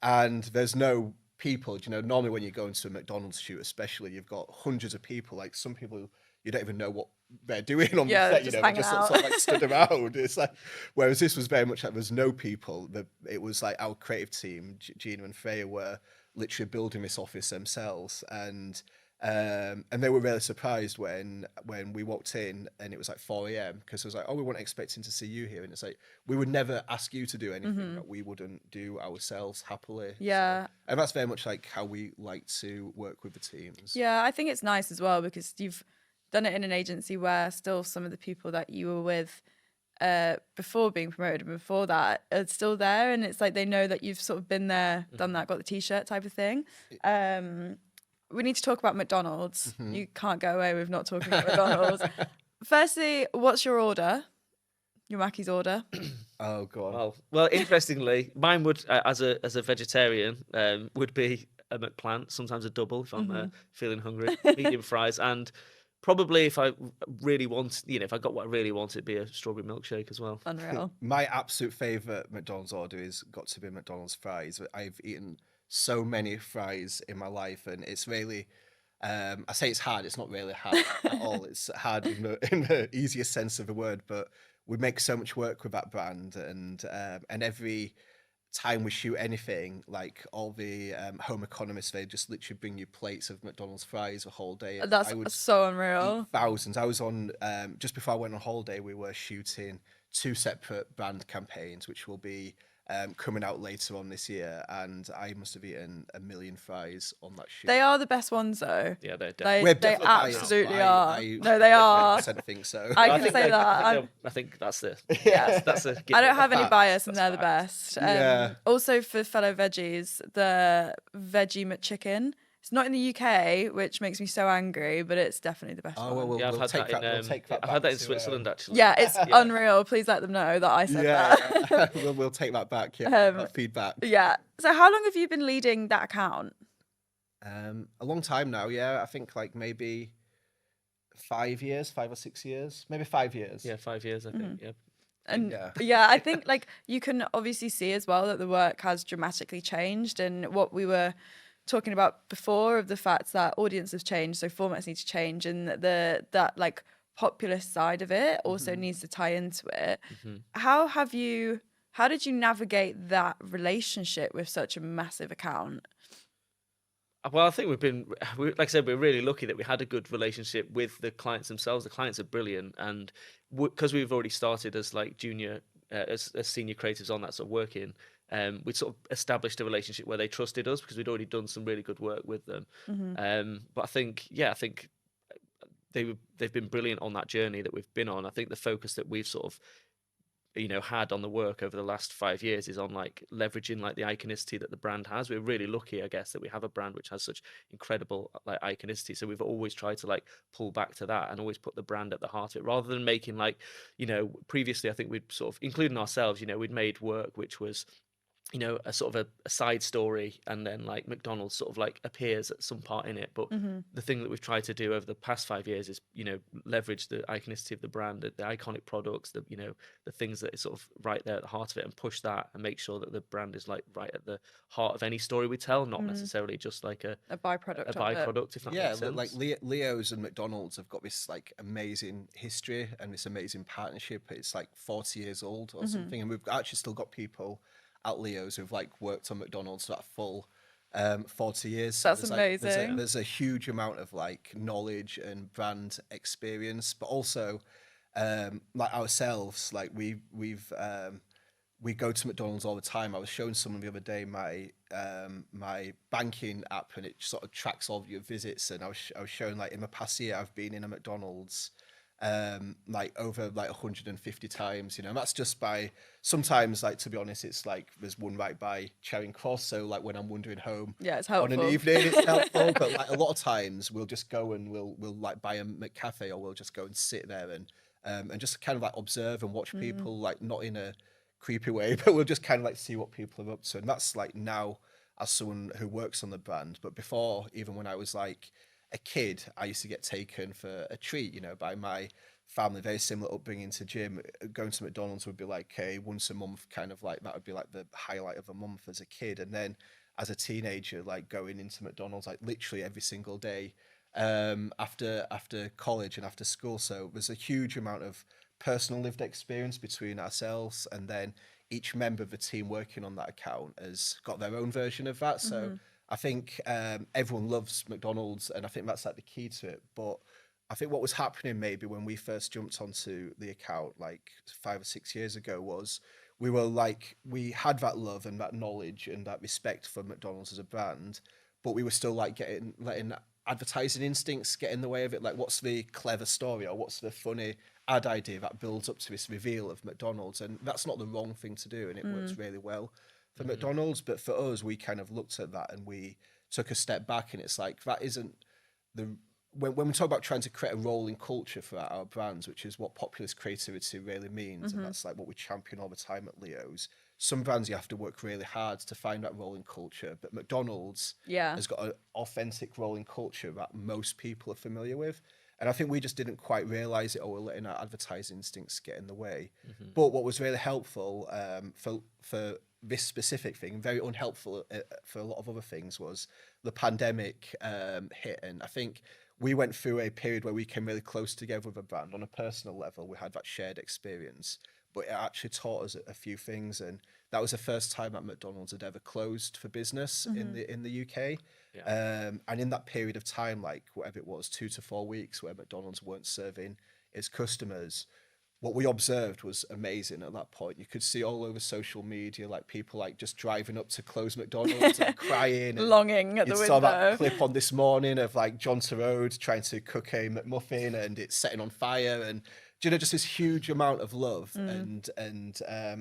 And there's no people, you know, normally when you go into a McDonald's shoot, especially, you've got hundreds of people, like some people you don't even know what they're doing on the set, you know, they just sort of like stood around. It's like, whereas this was very much like there's no people. It was like our creative team, Gina and Freya, were literally building this office themselves, and they were really surprised when we walked in and it was like 4 a.m. because I was like, oh, we weren't expecting to see you here, and it's like we would never ask you to do anything that we wouldn't do ourselves happily. Yeah, so, and that's very much like how we like to work with the teams. Yeah, I think it's nice as well because you've done it in an agency where still some of the people that you were with before being promoted and before that are still there, and it's like they know that you've sort of been there, done that, got the t-shirt type of thing. We need to talk about McDonald's. You can't go away with not talking about McDonald's. Firstly, what's your order? Your Mackey's order? Oh, God. Well, interestingly, mine would, as a vegetarian, would be a McPlant, sometimes a double if I'm feeling hungry, medium fries, and probably if I really want, if I got what I really wanted, it'd be a strawberry milkshake as well. Unreal. My absolute favorite McDonald's order is got to be McDonald's fries. I've eaten so many fries in my life, and it's really, I say it's hard. It's not really hard at all. It's hard in the easiest sense of the word, but we make so much work with that brand, and every time we shoot anything, like all the home economists, they just literally bring you plates of McDonald's fries a whole day. That's I would so unreal. eat thousands. I was on just before I went on holiday, we were shooting 2 separate brand campaigns, which will be coming out later on this year, and I must have eaten 1 million fries on that shoot. They are the best ones, though. Yeah, they're They definitely absolutely biased, are. I No, they are. 100% think so. I I can say that. I think that's the Yeah. that's a. I don't have any Facts. bias, and That's they're the facts. best. Yeah. Also, for fellow veggies, the veggie McChicken. It's not in the UK, which makes me so angry, but it's definitely the best Oh, one. well, Yeah, I've we'll had take that that. in. We'll take that. I've had that in back to, Switzerland actually. Yeah, it's unreal. Please let them know that I said that. Yeah, we'll take that back. Yeah, that feedback. Yeah. So how long have you been leading that account? A long time now. Yeah, I think like maybe 5 years, 5 or 6 years, maybe 5 years. Yeah, 5 years I think. Yeah. And Yeah. yeah, I think like you can obviously see as well that the work has dramatically changed, and what we were talking about before of the fact that audience has changed, so formats need to change, and that like populist side of it also needs to tie into it. How did you navigate that relationship with such a massive account? Well, I think like I said, we're really lucky that we had a good relationship with the clients themselves. The clients are brilliant, and because we've already started as like junior, as senior creatives on that sort of working, we sort of established a relationship where they trusted us because we'd already done some really good work with them. But I think they've been brilliant on that journey that we've been on. I think the focus that we've sort of had on the work over the last 5 years is on like leveraging like the iconicity that the brand has. We're really lucky, I guess, that we have a brand which has such incredible like iconicity. So we've always tried to like pull back to that and always put the brand at the heart of it, rather than making like, previously I think we'd sort of, including ourselves, we'd made work which was a sort of a side story, and then like McDonald's sort of like appears at some part in it. But the thing that we've tried to do over the past 5 years is, leverage the iconicity of the brand, the iconic products, the things that is sort of right there at the heart of it, and push that and make sure that the brand is like right at the heart of any story we tell, not necessarily just like a byproduct. byproduct, if that makes sense. Like Leo's and McDonald's have got this like amazing history and this amazing partnership. It's like 40 years old or something, and we've actually still got people at Leo's who've like worked on McDonald's for that full 40 years. That's there's, amazing. Like, there's a huge amount of like knowledge and brand experience, but also like ourselves, like we go to McDonald's all the time. I was showing someone the other day my banking app, and it sort of tracks all of your visits, and I was showing like in the past year I've been in a McDonald's like over like 150 times, and that's just by, sometimes like, to be honest, it's like there's one right by Charing Cross, so like when I'm wandering home It's on helpful. an evening, it's helpful. But like a lot of times we'll just go and we'll like buy a McCafe, or we'll just go and sit there and just kind of like observe and watch people, like not in a creepy way, but we'll just kind of like see what people are up to. And that's like now as someone who works on the brand. But before, even when I was like a kid, I used to get taken for a treat, by my family, very similar upbringing to Jim. Going to McDonald's would be like a once a month kind of like, that would be like the highlight of a month as a kid. And then as a teenager, like going into McDonald's like literally every single day after college and after school. So there's a huge amount of personal lived experience between ourselves, and then each member of the team working on that account has got their own version of that. So I think everyone loves McDonald's, and I think that's like the key to it. But I think what was happening maybe when we first jumped onto the account like 5 or 6 years ago was we had that love and that knowledge and that respect for McDonald's as a brand, but we were still like letting advertising instincts get in the way of it. Like, what's the clever story, or what's the funny ad idea that builds up to this reveal of McDonald's? And that's not the wrong thing to do, and it works really well for McDonald's. But for us, we kind of looked at that and we took a step back, and it's like, that isn't when we talk about trying to create a rolling culture for our brands, which is what populist creativity really means, and that's like what we champion all the time at Leo's. Some brands you have to work really hard to find that rolling culture, but McDonald's has got an authentic rolling culture that most people are familiar with. And I think we just didn't quite realize it, or we're letting our advertising instincts get in the way. But what was really helpful for this specific thing, very unhelpful for a lot of other things, was the pandemic hit. And I think we went through a period where we came really close together with a brand on a personal level. We had that shared experience, but it actually taught us a few things. And that was the first time that McDonald's had ever closed for business in the UK. Yeah. And in that period of time, like whatever it was, 2 to 4 weeks, where McDonald's weren't serving its customers, what we observed was amazing at that point. You could see all over social media, like people like just driving up to close McDonald's and crying. And longing at the window. You saw that clip on This Morning of like John Turode trying to cook a McMuffin and it's setting on fire. And, you know, just this huge amount of love and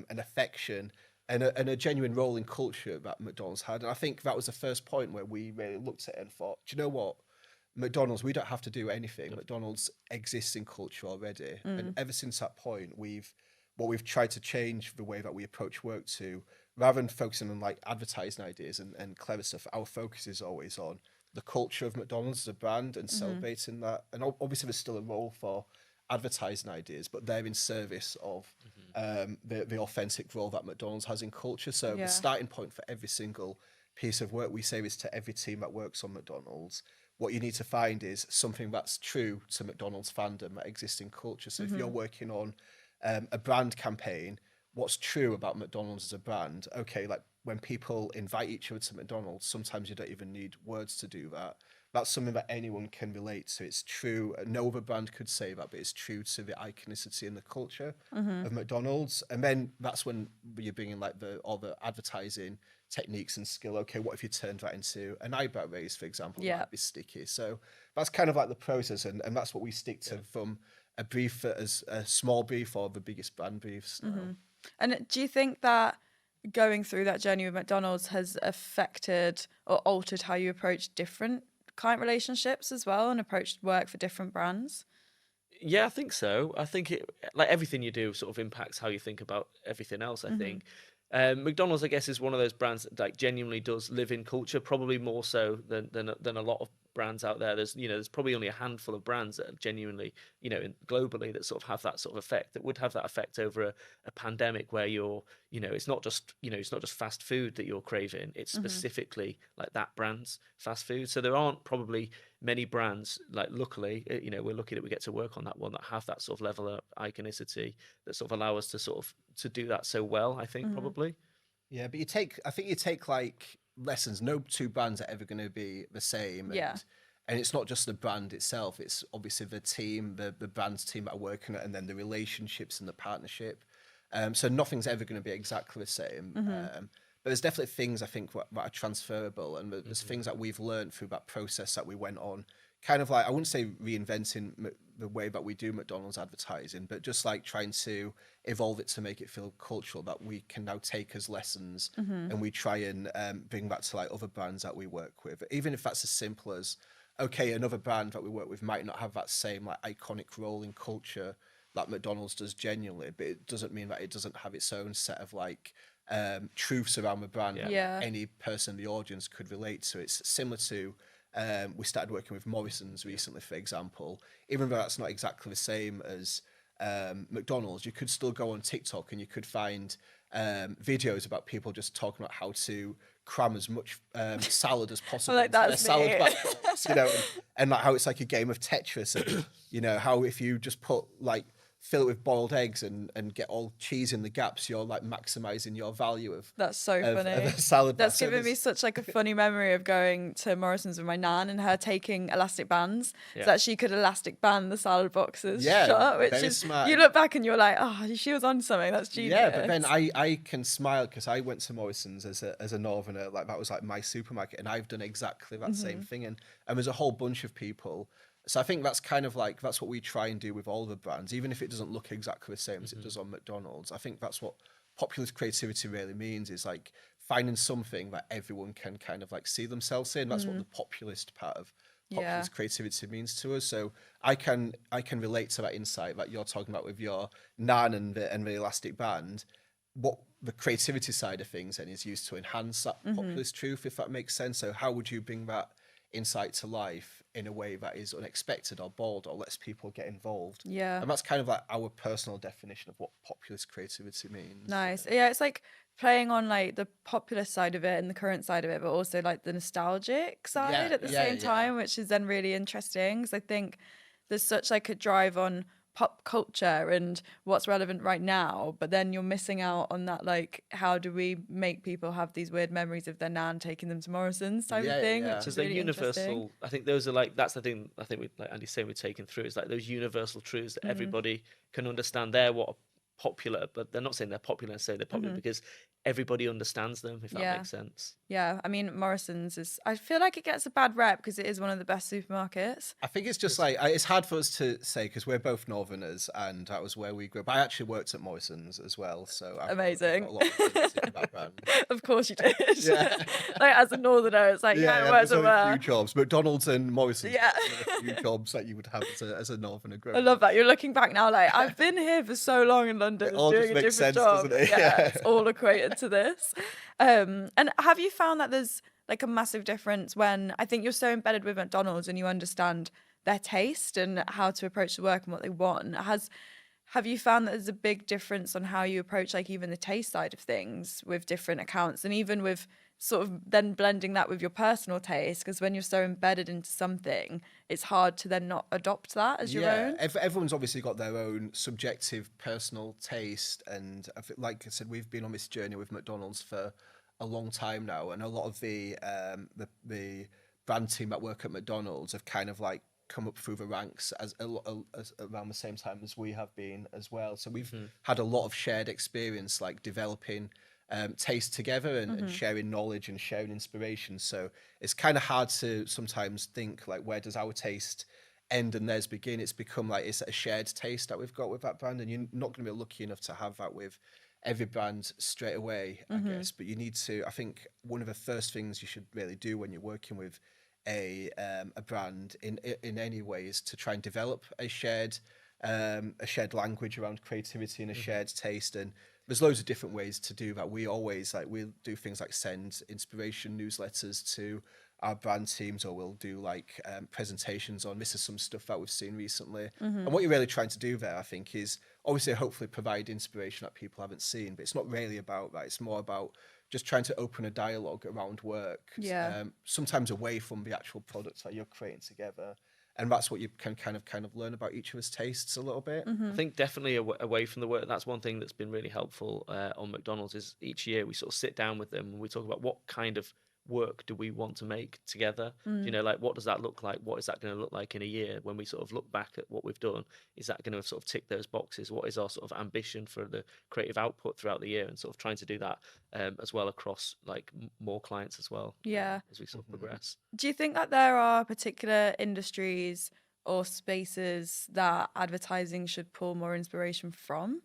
affection and a genuine role in culture that McDonald's had. And I think that was the first point where we really looked at it and thought, do you know what? McDonald's, we don't have to do anything. McDonald's exists in culture already. And ever since that point, we've tried to change the way that we approach work to, rather than focusing on like advertising ideas and clever stuff, our focus is always on the culture of McDonald's as a brand and celebrating that. And obviously there's still a role for advertising ideas, but they're in service of the authentic role that McDonald's has in culture. So the starting point for every single piece of work we say is to every team that works on McDonald's, what you need to find is something that's true to McDonald's fandom that exists in culture. So if you're working on a brand campaign, what's true about McDonald's as a brand? Okay, like when people invite each other to McDonald's, sometimes you don't even need words to do that. That's something that anyone can relate to. It's true. No other brand could say that, but it's true to the iconicity and the culture of McDonald's. And then that's when you're bringing like all the advertising techniques and skill. Okay, what if you turned that into an eyebrow raise, for example? That'd be sticky. So that's kind of like the process, and that's what we stick to from a brief as a small brief or the biggest brand briefs. And do you think that going through that journey with McDonald's has affected or altered how you approach different client relationships as well and approached work for different brands? Yeah, I think so. I think it, like everything you do, sort of impacts how you think about everything else. I think McDonald's, I guess, is one of those brands that like genuinely does live in culture, probably more so than a lot of brands out there. There's probably only a handful of brands that are genuinely, globally that sort of have that sort of effect, that would have that effect over a pandemic where it's not just fast food that you're craving. It's specifically like that brand's fast food. So there aren't probably many brands, like luckily, we're lucky that we get to work on that one, that have that sort of level of iconicity that sort of allow us to do that so well, I think, probably. Yeah, but I think you take like lessons. No two brands are ever going to be the same. And it's not just the brand itself. It's obviously the team, the brand's team that are working on it, and then the relationships and the partnership. So nothing's ever going to be exactly the same. But there's definitely things I think that are transferable, and there's things that we've learned through that process that we went on. Kind of like, I wouldn't say reinventing the way that we do McDonald's advertising, but just like trying to evolve it to make it feel cultural, that we can now take as lessons and we try and bring back to like other brands that we work with. Even if that's as simple as, okay, another brand that we work with might not have that same like iconic role in culture that McDonald's does genuinely, but it doesn't mean that it doesn't have its own set of like truths around the brand that any person in the audience could relate to. It's similar to we started working with Morrison's recently, for example. Even though that's not exactly the same as McDonald's, you could still go on TikTok and you could find videos about people just talking about how to cram as much salad as possible like, into their salad me. baskets, and like how it's like a game of Tetris, and how if you just fill it with boiled eggs and get all cheese in the gaps, you're like maximizing your value of that's so funny. Of a salad. That's given me such like a funny memory of going to Morrison's with my nan and her taking elastic bands so that she could elastic band the salad boxes shut, which is smart. You look back and you're like, oh, she was on something. That's genius. Yeah, but then I can smile because I went to Morrison's as a northerner, like that was like my supermarket, and I've done exactly that same thing, and there's a whole bunch of people. So I think that's kind of like, that's what we try and do with all the brands, even if it doesn't look exactly the same as it does on McDonald's. I think that's what populist creativity really means, is like finding something that everyone can kind of like see themselves in. That's what the populist part of populist creativity means to us. So I can relate to that insight that you're talking about with your nan and the elastic band. What the creativity side of things then is used to enhance that populist truth, if that makes sense. So how would you bring that insight to life in a way that is unexpected or bold or lets people get involved. Yeah. And that's kind of like our personal definition of what populist creativity means. Nice. Yeah, it's like playing on like the populist side of it and the current side of it, but also like the nostalgic side at the same time, which is then really interesting. Because I think there's such like a drive on pop culture and what's relevant right now, but then you're missing out on that, like, how do we make people have these weird memories of their nan taking them to Morrison's type of thing, which is they're really universal. I think those are like, that's the thing I think we, like Andy's saying, we're taking through, is like those universal truths that everybody can understand. They're what popular, but they're not saying they're popular and say they're popular because everybody understands them, if that makes sense. Yeah, I mean, Morrison's is, I feel like it gets a bad rep because it is one of the best supermarkets. I think it's just like, it's hard for us to say because we're both Northerners and that was where we grew up. I actually worked at Morrison's as well, so Amazing. I've got a lot of experience in that brand. Of course you did. Yeah. Like, as a Northerner, it's like, yeah, there's only a few jobs. McDonald's and Morrison's, yeah, a few jobs that you would have as a Northerner. I love that. You're looking back now, like, I've been here for so long in London, it all doing just a makes different sense, job. doesn't it? Yeah, it's all equated to this. And have you found that there's like a massive difference when, I think you're so embedded with McDonald's and you understand their taste and how to approach the work and what they want? Have you found that there's a big difference on how you approach like even the taste side of things with different accounts, and even with sort of then blending that with your personal taste? Because when you're so embedded into something, it's hard to then not adopt that as your own. Everyone's obviously got their own subjective personal taste, and like I said, we've been on this journey with McDonald's for a long time now, and a lot of the brand team that work at McDonald's have kind of like come up through the ranks as around the same time as we have been as well. So we've had a lot of shared experience, like developing taste together and sharing knowledge and sharing inspiration. So it's kind of hard to sometimes think like, where does our taste end and theirs begin? It's become like it's a shared taste that we've got with that brand, and you're not going to be lucky enough to have that with every brand straight away, I guess. But you need to, I think one of the first things you should really do when you're working with a brand in any way is to try and develop a shared language around creativity and a shared taste. And there's loads of different ways to do that. We always we'll do things like send inspiration newsletters to our brand teams, or we'll do like presentations on, this is some stuff that we've seen recently. And what you're really trying to do there, I think, is obviously hopefully provide inspiration that people haven't seen, but it's not really about that. It's more about just trying to open a dialogue around work, sometimes away from the actual products that you're creating together. And that's what you can kind of learn about each of us tastes a little bit. I think definitely away from the work. That's one thing that's been really helpful on McDonald's, is each year we sort of sit down with them and we talk about what kind of work do we want to make together. You know, like, what does that look like? What is that going to look like in a year when we sort of look back at what we've done? Is that going to sort of tick those boxes? What is our sort of ambition for the creative output throughout the year, and sort of trying to do that as well across like more clients as well, as we sort of progress. Do you think that there are particular industries or spaces that advertising should pull more inspiration from?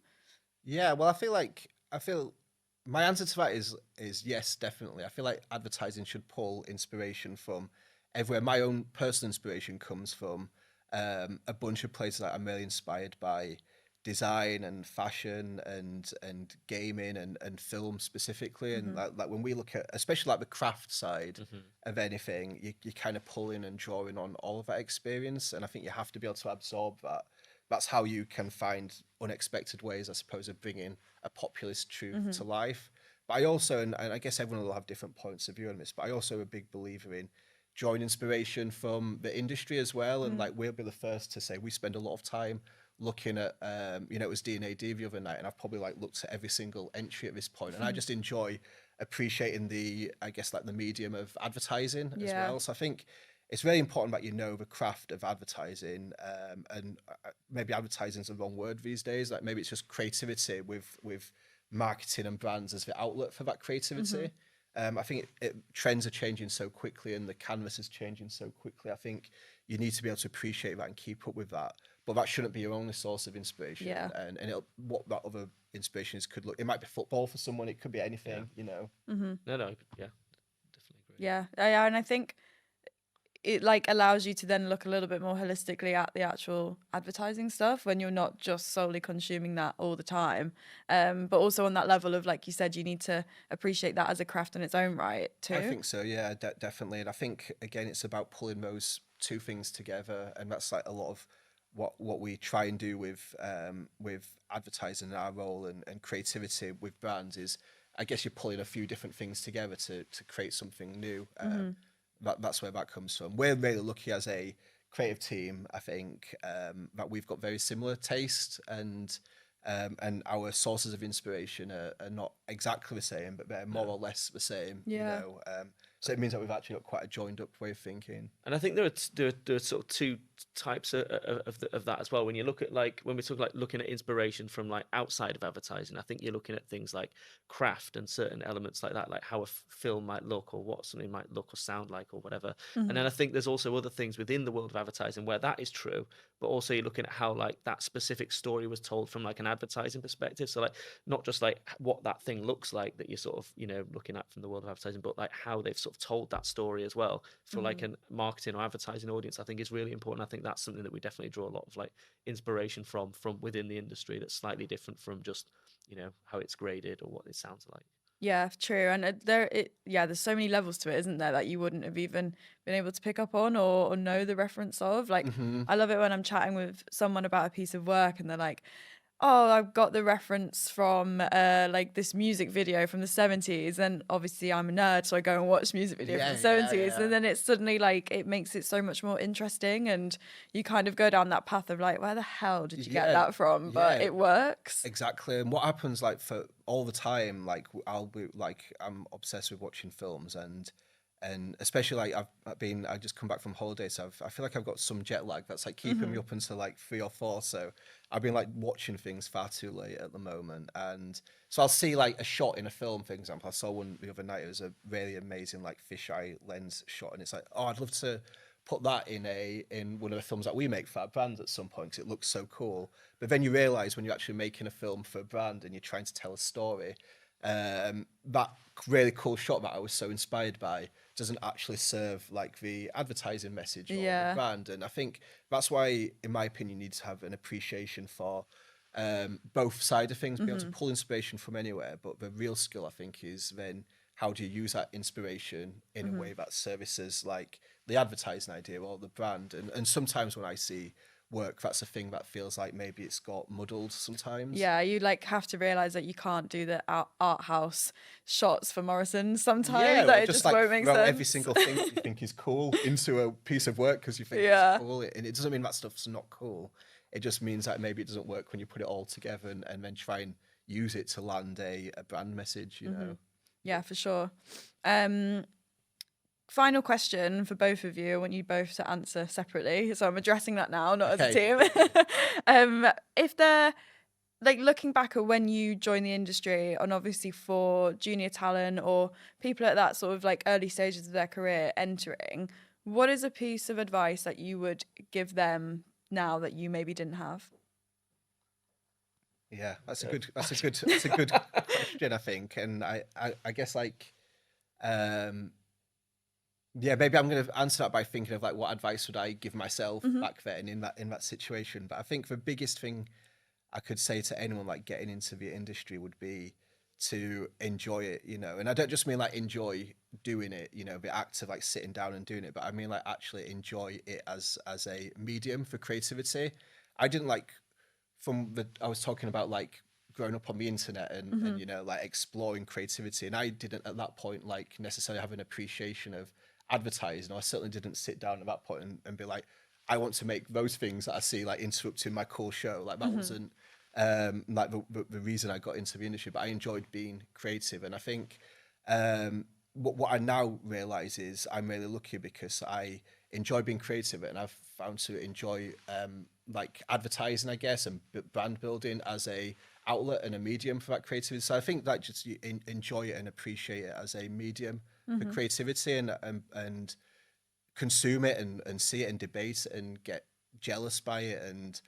Yeah, well, I feel my answer to that is yes, definitely. I feel like advertising should pull inspiration from everywhere. My own personal inspiration comes from a bunch of places that I'm really inspired by design and fashion and gaming and film specifically. And like when we look at, especially like the craft side of anything, you kind of pull in and draw in on all of that experience. And I think you have to be able to absorb that. That's how you can find unexpected ways, I suppose, of bringing a populist truth to life. But I also, and I guess everyone will have different points of view on this, but I also am a big believer in drawing inspiration from the industry as well. And like, we'll be the first to say we spend a lot of time looking at, it was D&AD the other night, and I've probably like looked at every single entry at this point, and I just enjoy appreciating the medium of advertising as well. So I think it's very important that you know the craft of advertising, and maybe advertising is the wrong word these days. Like, maybe it's just creativity with marketing and brands as the outlet for that creativity. I think trends are changing so quickly and the canvas is changing so quickly. I think you need to be able to appreciate that and keep up with that. But that shouldn't be your only source of inspiration. And what that other inspiration is could look. It might be football for someone. It could be anything. You know. No, definitely agree. Yeah, and I think it like allows you to then look a little bit more holistically at the actual advertising stuff when you're not just solely consuming that all the time. But also on that level of, like you said, you need to appreciate that as a craft in its own right too. I think so, yeah, definitely. And I think, again, it's about pulling those two things together, and that's like a lot of what we try and do with advertising in our role and creativity with brands is, I guess you're pulling a few different things together to create something new. That's where that comes from. We're really lucky as a creative team, I think, that we've got very similar taste, and our sources of inspiration are not exactly the same, but they're more or less the same. Yeah. You know, so it means that we've actually got quite a joined up way of thinking. And I think there are sort of two types of that as well. When you look at like when we talk like looking at inspiration from like outside of advertising, I think you're looking at things like craft and certain elements like that, like how a film might look or what something might look or sound like or whatever. And then I think there's also other things within the world of advertising where that is true, but also you're looking at how like that specific story was told from like an advertising perspective. So like not just like what that thing looks like that you're sort of, you know, looking at from the world of advertising, but like how they've sort of told that story as well for like a marketing or advertising audience. I think is really important. I think that's something that we definitely draw a lot of like inspiration from within the industry that's slightly different from just, you know, how it's graded or what it sounds like. Yeah, true. And there's so many levels to it, isn't there, that you wouldn't have even been able to pick up on or know the reference of. Like, I love it when I'm chatting with someone about a piece of work and they're like, oh, I've got the reference from like this music video from the 70s. And obviously I'm a nerd, so I go and watch music video from the 70s. And then it's suddenly like, it makes it so much more interesting. And you kind of go down that path of like, where the hell did you get that from? But it works. Exactly. And what happens like for all the time, like I'm obsessed with watching films, and especially like I just come back from holiday, so I feel like I've got some jet lag that's like keeping me up until like 3 or 4. So I've been like watching things far too late at the moment, and so I'll see like a shot in a film, for example. I saw one the other night. It was a really amazing like fisheye lens shot, and it's like, oh, I'd love to put that in one of the films that we make for our brand at some point because it looks so cool. But then you realize when you're actually making a film for a brand and you're trying to tell a story, that really cool shot that I was so inspired by doesn't actually serve like the advertising message or the brand. And I think that's why, in my opinion, you need to have an appreciation for both sides of things, be able to pull inspiration from anywhere. But the real skill, I think, is then how do you use that inspiration in a way that services like the advertising idea or the brand. And sometimes when I see work, that's a thing that feels like maybe it's got muddled sometimes. Yeah, you like have to realize that you can't do the art house shots for Morrison sometimes. Yeah, that it just won't make sense. every single thing that you think is cool into a piece of work because you think it's cool, and it doesn't mean that stuff's not cool. It just means that maybe it doesn't work when you put it all together and then try and use it to land a brand message, you know. Yeah, for sure. Final question for both of you. I want you both to answer separately. So I'm addressing that now, not as a team. If they're like looking back at when you joined the industry, and obviously for junior talent or people at that sort of like early stages of their career entering, what is a piece of advice that you would give them now that you maybe didn't have? Yeah, that's a good question, I think. And I guess like yeah, maybe I'm going to answer that by thinking of like what advice would I give myself back then in that situation. But I think the biggest thing I could say to anyone like getting into the industry would be to enjoy it, you know. And I don't just mean like enjoy doing it, you know, the act of like sitting down and doing it, but I mean like actually enjoy it as a medium for creativity. I didn't like I was talking about like growing up on the internet and you know like exploring creativity, and I didn't at that point like necessarily have an appreciation of advertising. I certainly didn't sit down at that point and be like, I want to make those things that I see like interrupting my cool show. Like that wasn't like the reason I got into the industry, but I enjoyed being creative. And I think what I now realize is I'm really lucky because I enjoy being creative, and I've found to enjoy like advertising, I guess, and brand building as a outlet and a medium for that creativity. So I think that just you enjoy it and appreciate it as a medium for creativity, and consume it and see it and debate it and get jealous by it and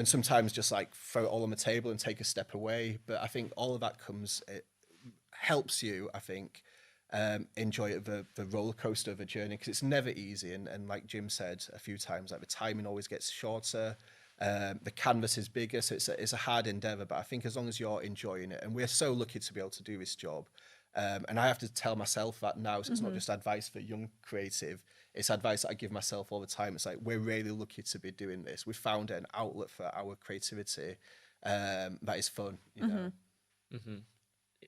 sometimes just like throw it all on the table and take a step away. But I think all of that it helps you, I think, enjoy the roller coaster of a journey, because it's never easy, and like Jim said a few times, like the timing always gets shorter, the canvas is bigger, so it's a hard endeavor. But I think as long as you're enjoying it, and we're so lucky to be able to do this job, And I have to tell myself that now. So it's not just advice for young creative. It's advice that I give myself all the time. It's like, we're really lucky to be doing this. We found an outlet for our creativity that is fun, you know.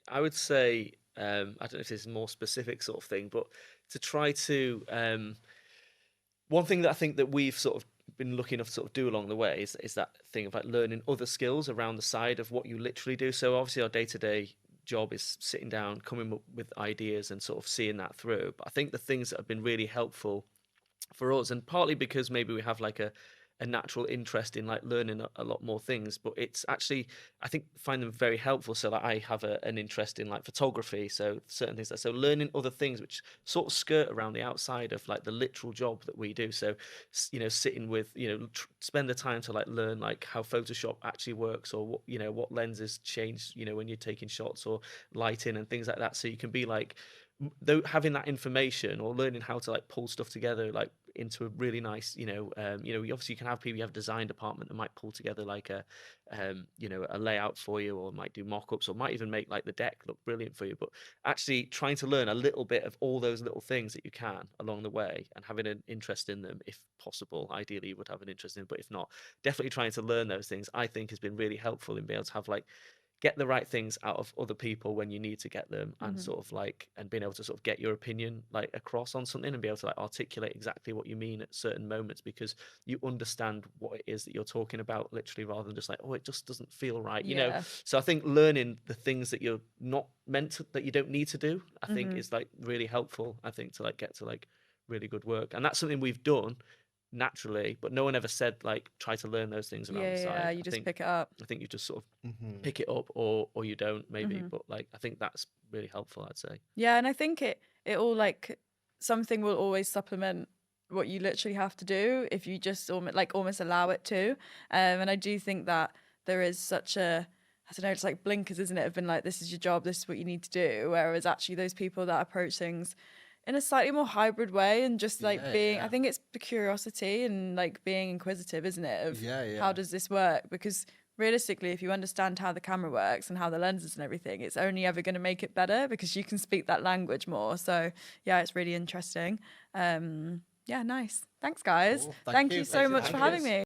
I would say, I don't know if this is a more specific sort of thing, but to try to, one thing that I think that we've sort of been lucky enough to sort of do along the way is that thing of like learning other skills around the side of what you literally do. So obviously our day-to-day job is sitting down, coming up with ideas and sort of seeing that through. But I think the things that have been really helpful for us, and partly because maybe we have like a natural interest in like learning a lot more things, but it's actually, I think, find them very helpful. So that I have an interest in like photography, so certain things so learning other things which sort of skirt around the outside of like the literal job that we do. So sitting with spend the time to like learn like how Photoshop actually works, or what lenses change when you're taking shots, or lighting and things like that, so you can be like, though, having that information or learning how to like pull stuff together like into a really nice obviously you can have people, you have a design department that might pull together like a layout for you, or might do mock-ups, or might even make like the deck look brilliant for you. But actually trying to learn a little bit of all those little things that you can along the way, and having an interest in them if possible. Ideally you would have an interest in them, but if not, definitely trying to learn those things, I think, has been really helpful in being able to have like get the right things out of other people when you need to get them, and sort of like, and being able to sort of get your opinion like across on something, and be able to like articulate exactly what you mean at certain moments, because you understand what it is that you're talking about literally, rather than just like, oh, it just doesn't feel right, you know. So I think learning the things that you're not meant to, that you don't need to do, I think is like really helpful, I think, to like get to like really good work. And that's something we've done naturally, but no one ever said like try to learn those things around the side. You just pick it up. I think you just sort of pick it up, or you don't maybe, but like I think that's really helpful, I'd say. Yeah, and I think it all like, something will always supplement what you literally have to do if you just almost allow it to. And I do think that there is such a, I don't know, it's like blinkers, isn't it? Have been like, this is your job, this is what you need to do. Whereas actually those people that approach things in a slightly more hybrid way, and just like I think it's the curiosity and like being inquisitive, isn't it? Of how does this work? Because realistically, if you understand how the camera works and how the lenses and everything, it's only ever going to make it better, because you can speak that language more. So yeah, it's really interesting. Nice. Thanks, guys. Cool. Thank you so much for having me.